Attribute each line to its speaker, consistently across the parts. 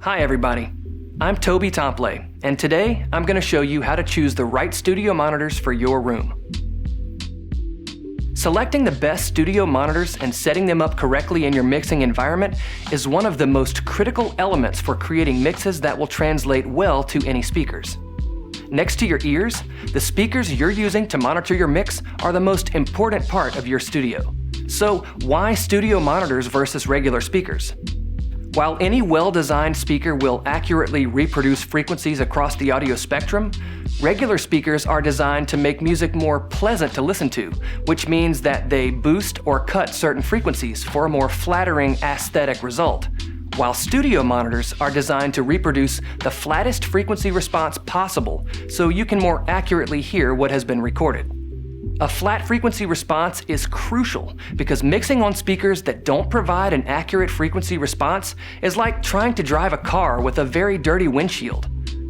Speaker 1: Hi everybody, I'm Toby Tomplay, and today I'm going to show you how to choose the right studio monitors for your room. Selecting the best studio monitors and setting them up correctly in your mixing environment is one of the most critical elements for creating mixes that will translate well to any speakers. Next to your ears, the speakers you're using to monitor your mix are the most important part of your studio. So why studio monitors versus regular speakers? While any well-designed speaker will accurately reproduce frequencies across the audio spectrum, regular speakers are designed to make music more pleasant to listen to, which means that they boost or cut certain frequencies for a more flattering aesthetic result, while studio monitors are designed to reproduce the flattest frequency response possible so you can more accurately hear what has been recorded. A flat frequency response is crucial because mixing on speakers that don't provide an accurate frequency response is like trying to drive a car with a very dirty windshield.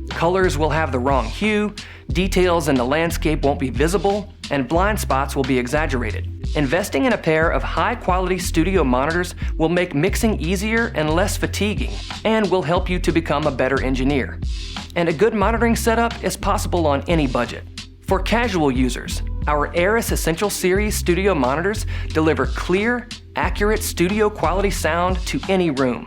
Speaker 1: Colors will have the wrong hue, details in the landscape won't be visible, and blind spots will be exaggerated. Investing in a pair of high-quality studio monitors will make mixing easier and less fatiguing, and will help you to become a better engineer. And a good monitoring setup is possible on any budget. For casual users, our Eris Essential Series studio monitors deliver clear, accurate studio quality sound to any room.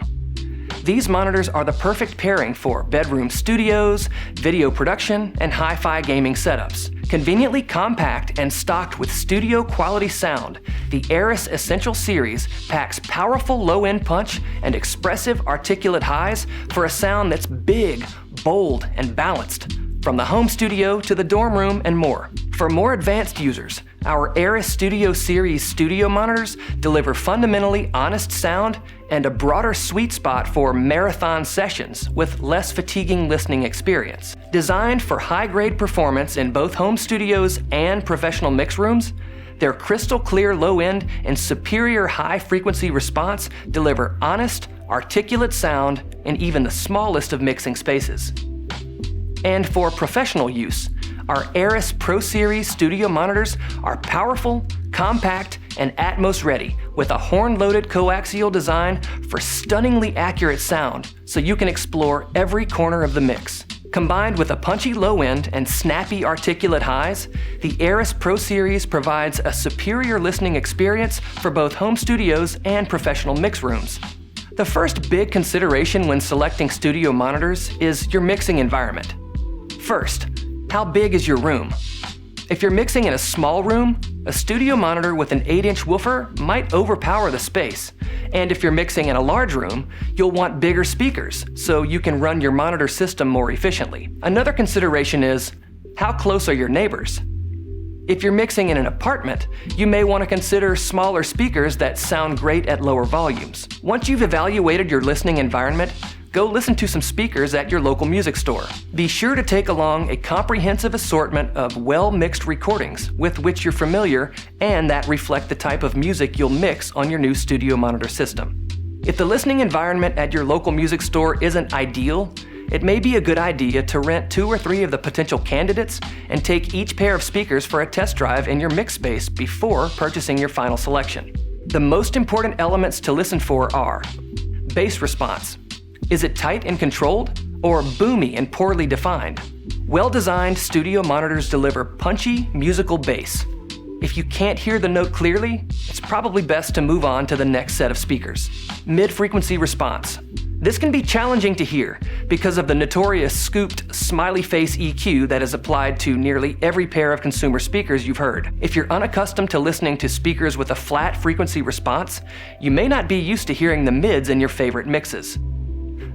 Speaker 1: These monitors are the perfect pairing for bedroom studios, video production, and hi-fi gaming setups. Conveniently compact and stocked with studio quality sound, the Eris Essential Series packs powerful low-end punch and expressive articulate highs for a sound that's big, bold, and balanced, from the home studio to the dorm room and more. For more advanced users, our Eris Studio Series studio monitors deliver fundamentally honest sound and a broader sweet spot for marathon sessions with less fatiguing listening experience. Designed for high-grade performance in both home studios and professional mix rooms, their crystal clear low-end and superior high-frequency response deliver honest, articulate sound in even the smallest of mixing spaces. And for professional use, our Eris Pro Series studio monitors are powerful, compact, and Atmos ready with a horn-loaded coaxial design for stunningly accurate sound so you can explore every corner of the mix. Combined with a punchy low end and snappy articulate highs, the Eris Pro Series provides a superior listening experience for both home studios and professional mix rooms. The first big consideration when selecting studio monitors is your mixing environment. First, how big is your room? If you're mixing in a small room, a studio monitor with an 8-inch woofer might overpower the space. And if you're mixing in a large room, you'll want bigger speakers so you can run your monitor system more efficiently. Another consideration is, how close are your neighbors? If you're mixing in an apartment, you may want to consider smaller speakers that sound great at lower volumes. Once you've evaluated your listening environment, go listen to some speakers at your local music store. Be sure to take along a comprehensive assortment of well-mixed recordings with which you're familiar and that reflect the type of music you'll mix on your new studio monitor system. If the listening environment at your local music store isn't ideal, it may be a good idea to rent 2 or 3 of the potential candidates and take each pair of speakers for a test drive in your mix space before purchasing your final selection. The most important elements to listen for are bass response. Is it tight and controlled, or boomy and poorly defined? Well-designed studio monitors deliver punchy, musical bass. If you can't hear the note clearly, it's probably best to move on to the next set of speakers. Mid-frequency response. This can be challenging to hear because of the notorious scooped smiley face EQ that is applied to nearly every pair of consumer speakers you've heard. If you're unaccustomed to listening to speakers with a flat frequency response, you may not be used to hearing the mids in your favorite mixes.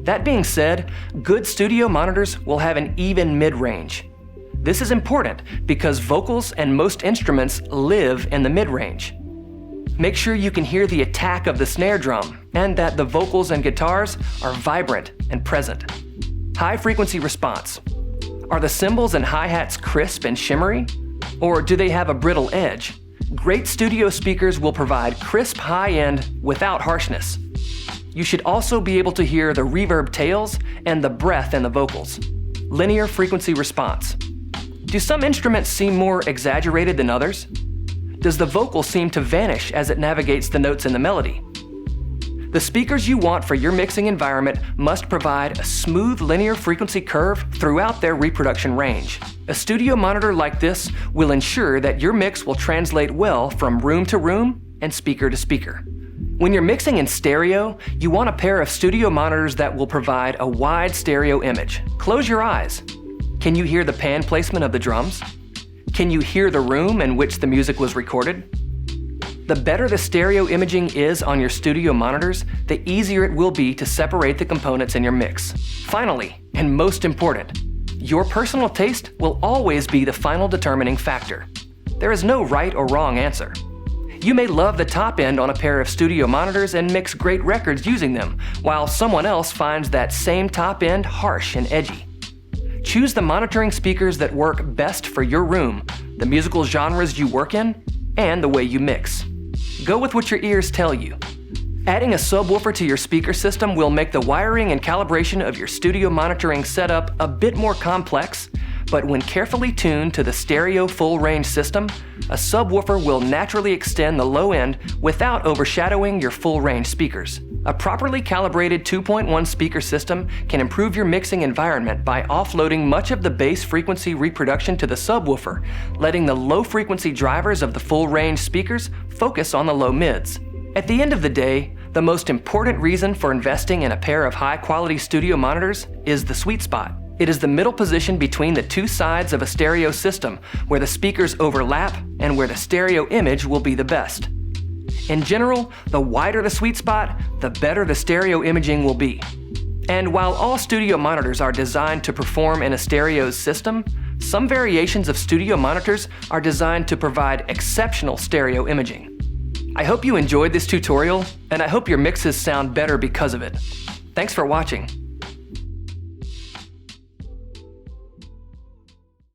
Speaker 1: That being said, good studio monitors will have an even mid-range. This is important because vocals and most instruments live in the mid-range. Make sure you can hear the attack of the snare drum and that the vocals and guitars are vibrant and present. High frequency response. Are the cymbals and hi-hats crisp and shimmery? Or do they have a brittle edge? Great studio speakers will provide crisp high end without harshness. You should also be able to hear the reverb tails and the breath in the vocals. Linear frequency response. Do some instruments seem more exaggerated than others? Does the vocal seem to vanish as it navigates the notes in the melody? The speakers you want for your mixing environment must provide a smooth linear frequency curve throughout their reproduction range. A studio monitor like this will ensure that your mix will translate well from room to room and speaker to speaker. When you're mixing in stereo, you want a pair of studio monitors that will provide a wide stereo image. Close your eyes. Can you hear the pan placement of the drums? Can you hear the room in which the music was recorded? The better the stereo imaging is on your studio monitors, the easier it will be to separate the components in your mix. Finally, and most important, your personal taste will always be the final determining factor. There is no right or wrong answer. You may love the top end on a pair of studio monitors and mix great records using them, while someone else finds that same top end harsh and edgy. Choose the monitoring speakers that work best for your room, the musical genres you work in, and the way you mix. Go with what your ears tell you. Adding a subwoofer to your speaker system will make the wiring and calibration of your studio monitoring setup a bit more complex, but when carefully tuned to the stereo full-range system, a subwoofer will naturally extend the low end without overshadowing your full-range speakers. A properly calibrated 2.1 speaker system can improve your mixing environment by offloading much of the bass frequency reproduction to the subwoofer, letting the low-frequency drivers of the full-range speakers focus on the low mids. At the end of the day, the most important reason for investing in a pair of high-quality studio monitors is the sweet spot. It is the middle position between the two sides of a stereo system, where the speakers overlap and where the stereo image will be the best. In general, the wider the sweet spot, the better the stereo imaging will be. And while all studio monitors are designed to perform in a stereo system, some variations of studio monitors are designed to provide exceptional stereo imaging. I hope you enjoyed this tutorial, and I hope your mixes sound better because of it. Thanks for watching.